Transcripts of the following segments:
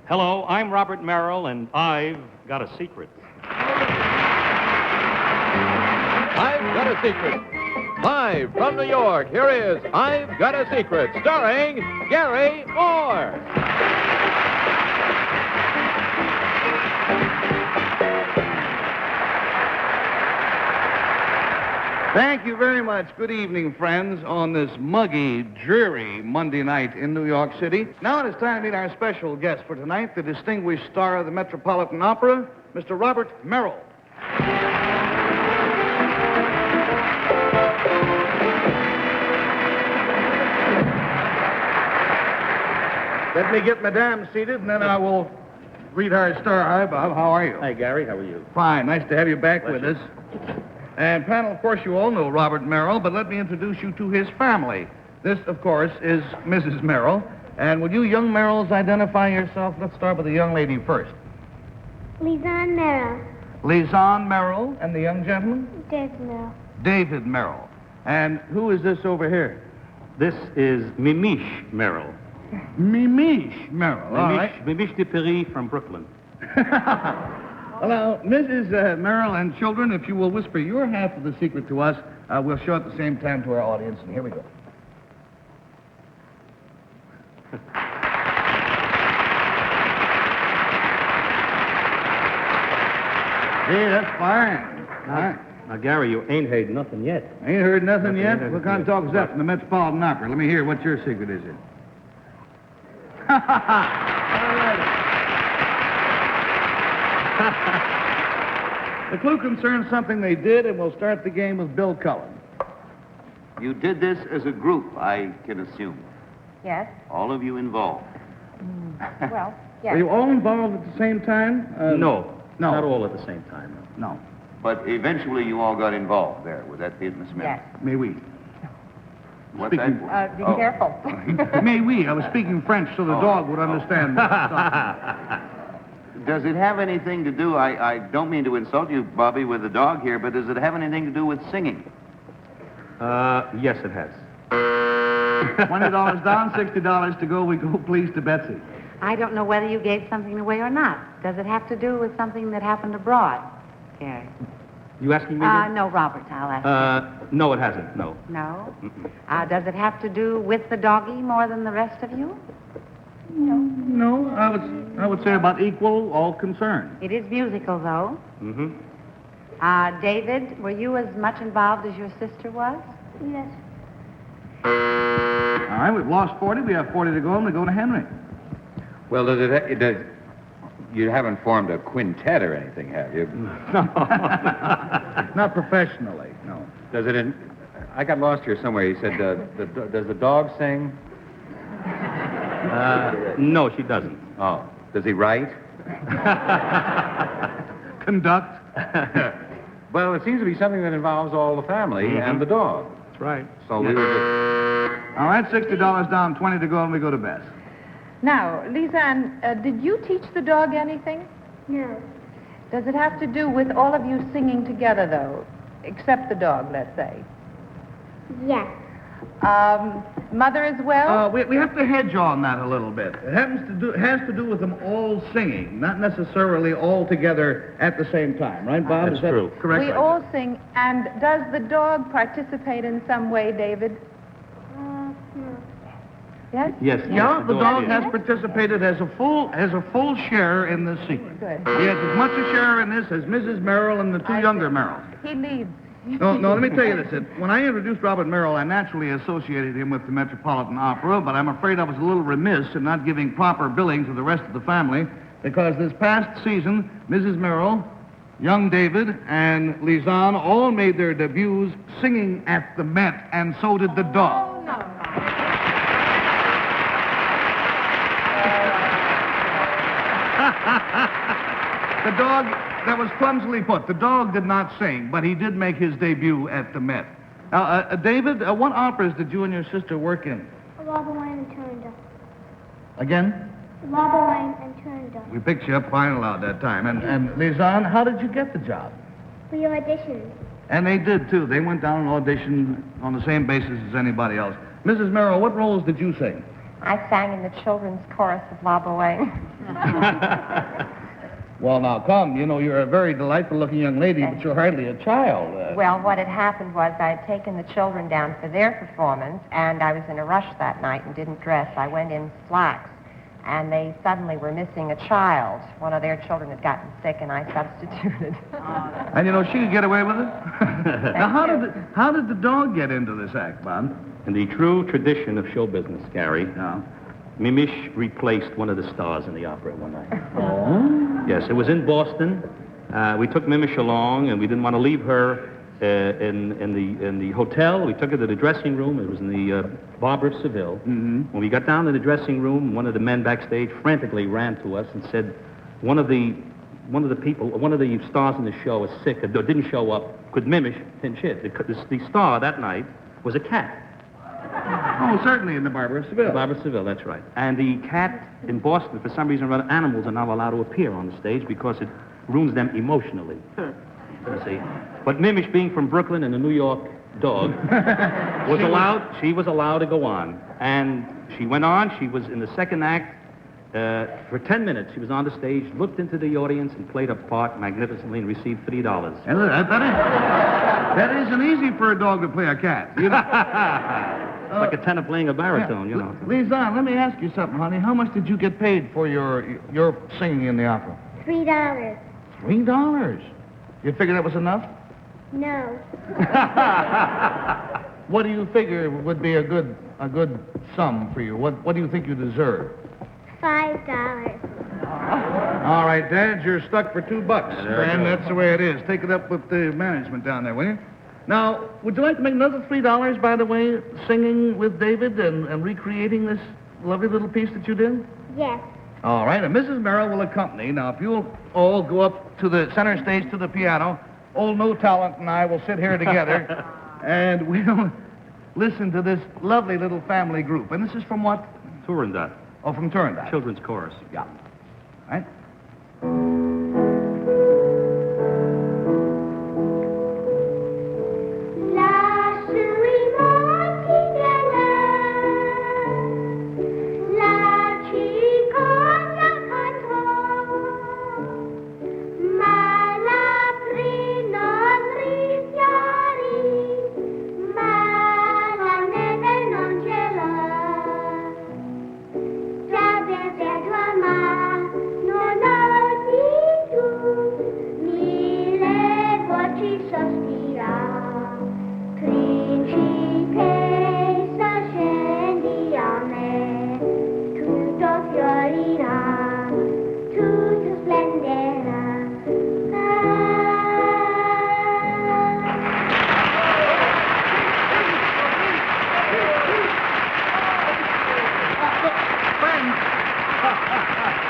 Hello, I'm Robert Merrill, and I've got a secret. I've Got a Secret. Live from New York, here is I've Got a Secret, starring Gary Moore. Thank you very much. Good evening, friends, on this muggy, dreary Monday night in New York City. Now it is time to meet our special guest for tonight, the distinguished star of the Metropolitan Opera, Mr. Robert Merrill. Let me get Madame seated, and then I will greet our star. Hi, Bob. How are you? Hi, Gary. How are you? Fine. Nice to have you back with Pleasure. us. And, panel, of course, you all know Robert Merrill, but let me introduce you to his family. This, of course, is Mrs. Merrill. And would you young Merrills identify yourself? Let's start with the young lady first. Lizanne Merrill. Lizanne Merrill, and the young gentleman? David Merrill. David Merrill. And who is this over here? This is Mimish Merrill. Mimish Merrill. All right. Mimish de Paris from Brooklyn. Well, now, Mrs. Merrill and children, if you will whisper your half of the secret to us, we'll show it at the same time to our audience, and here we go. Hey, that's fine. All right. Now, Gary, you ain't heard nothing yet. Ain't heard nothing yet? Nothing What kind of talk is that from the Metropolitan Opera? Let me hear what your secret is here. All right. The clue concerns something they did, and we'll start the game with Bill Cullen. You did this as a group, I can assume. Yes. All of you involved. Well, yes. Are you all involved at the same time? No. No. Not all at the same time. No. But eventually you all got involved there. Would that be it, Miss Smith? Yes. May we? What's Speaking- that? Be Oh. careful. May we? I was speaking French so the Oh. dog would understand what I was talking about. Does it have anything to do, I don't mean to insult you, Bobby, with the dog here, but does it have anything to do with singing? Yes, it has. $20 down, $60 to go. We go, please, to Betsy. I don't know whether you gave something away or not. Does it have to do with something that happened abroad, Gary? You asking me? dear? No, Robert, I'll ask No, it hasn't. No. you. No? Does it have to do with the doggy more than the rest of you? No, I would say about equal, all concerned. It is musical, though. Mm-hmm. David, were you as much involved as your sister was? Yes. All right, we've lost 40. We have 40 to go, and we go to Henry. Well, you haven't formed a quintet or anything, have you? Not professionally, no. Does it? I got lost here somewhere. You said, does the dog sing? No, she doesn't. Oh, does he write? Conduct. Well, it seems to be something that involves all the family and the dog. That's right. So we were All right, $60 down, 20 to go, and we go to Bess. Now, Lizanne, did you teach the dog anything? No. Does it have to do with all of you singing together, though? Except the dog, let's say. Yes. Mother as well? We have to hedge on that a little bit. It has to do with them all singing, not necessarily all together at the same time, right, Bob? That's Is that true. correct? We all sing. And does the dog participate in some way, David? No. Yes? Yes. Yeah, yes, the dog yes. has participated as a full share in this secret. Good. He has as much a share in this as Mrs. Merrill and the two younger Merrills. He leads. No, let me tell you this. When I introduced Robert Merrill, I naturally associated him with the Metropolitan Opera, but I'm afraid I was a little remiss in not giving proper billing to the rest of the family, because this past season, Mrs. Merrill, young David, and Lizanne all made their debuts singing at the Met, and so did the dog. Oh, no. The dog, that was clumsily put. The dog did not sing, but he did make his debut at the Met. Now, David, what operas did you and your sister work in? Robert Wayne and Turner. Again? Robert Wayne and Turner. We picked you up fine loud that time. And Lizanne, how did you get the job? We auditioned. And they did, too. They went down and auditioned on the same basis as anybody else. Mrs. Merrill, what roles did you sing? I sang in the children's chorus of La Boheme. Well, now, come. You know, you're a very delightful-looking young lady, but you're hardly a child. Well, what had happened was I had taken the children down for their performance, and I was in a rush that night and didn't dress. I went in slacks, and they suddenly were missing a child. One of their children had gotten sick, and I substituted. And, you know, she could get away with it? Now, how did the dog get into this act, Bob? In the true tradition of show business, Gary, No. Mimish replaced one of the stars in the opera one night. Oh? Yes, it was in Boston. We took Mimish along, and we didn't want to leave her in the hotel. We took her to the dressing room. It was in the Barber of Seville. Mm-hmm. When we got down to the dressing room, one of the men backstage frantically ran to us and said, one of the stars in the show is sick, or didn't show up. Could Mimish pinch hit? The star that night was a cat. Oh, certainly in the Barber of Seville. Barbara Seville, that's right. And the cat in Boston, for some reason, animals are not allowed to appear on the stage because it ruins them emotionally. You see. But Mimish, being from Brooklyn and a New York dog, she was allowed to go on. And she went on. She was in the second act. For 10 minutes, she was on the stage, looked into the audience, and played her part magnificently and received $3. And look, that isn't easy for a dog to play a cat. You know? Like a tenor playing a baritone, you know. Lizanne, let me ask you something, honey. How much did you get paid for your singing in the opera? $3. $3. You figure that was enough? No. What do you figure would be a good sum for you? What do you think you deserve? $5. All right, Dad, you're stuck for $2. And that's the way it is. Take it up with the management down there, will you? Now, would you like to make another $3, by the way, singing with David and recreating this lovely little piece that you did? Yes. All right, and Mrs. Merrill will accompany. Now, if you'll all go up to the center stage to the piano, old No Talent and I will sit here together, and we'll listen to this lovely little family group. And this is from what? Turandot, Oh, from Turandot. children's chorus. Yeah. All right.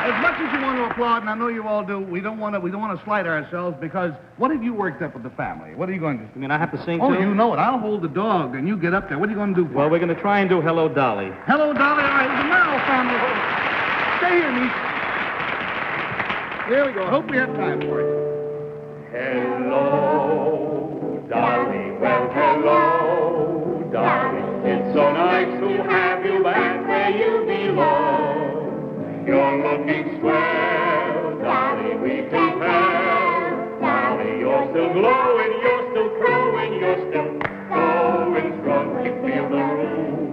As much as you want to applaud, and I know you all do, we don't want to slight ourselves, because what have you worked up with the family? What are you going to do? You mean I have to sing, Oh, too? you know it. I'll hold the dog, and you get up there. What are you going to do for Well, it? we're going to try and do Hello, Dolly. Hello, Dolly. All right, the Merrill family. Stay here, niece. Here we go. I hope we have time for it. Hello, Dolly. Well, hello, Dolly. It's so nice to have you back where you belong. You're looking swell, Dolly, we can tell. Dolly, you're still glowing, you're still crowing, you're still going strong. We feel the room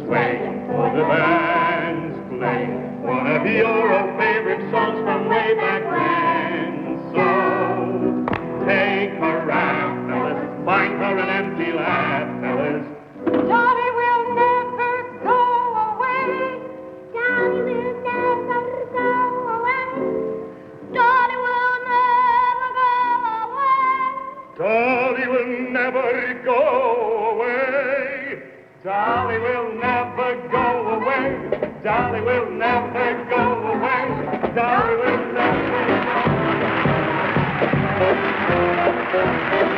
swaying for the band's playing one of your favorite songs from way back when. So take her out, fellas, find her an empty laugh, fellas. Dolly will never go away. Dolly will never go away. Dolly will never go away. Dolly will never go away. Dolly will never go away. Dolly will never go away. Dolly will never go away.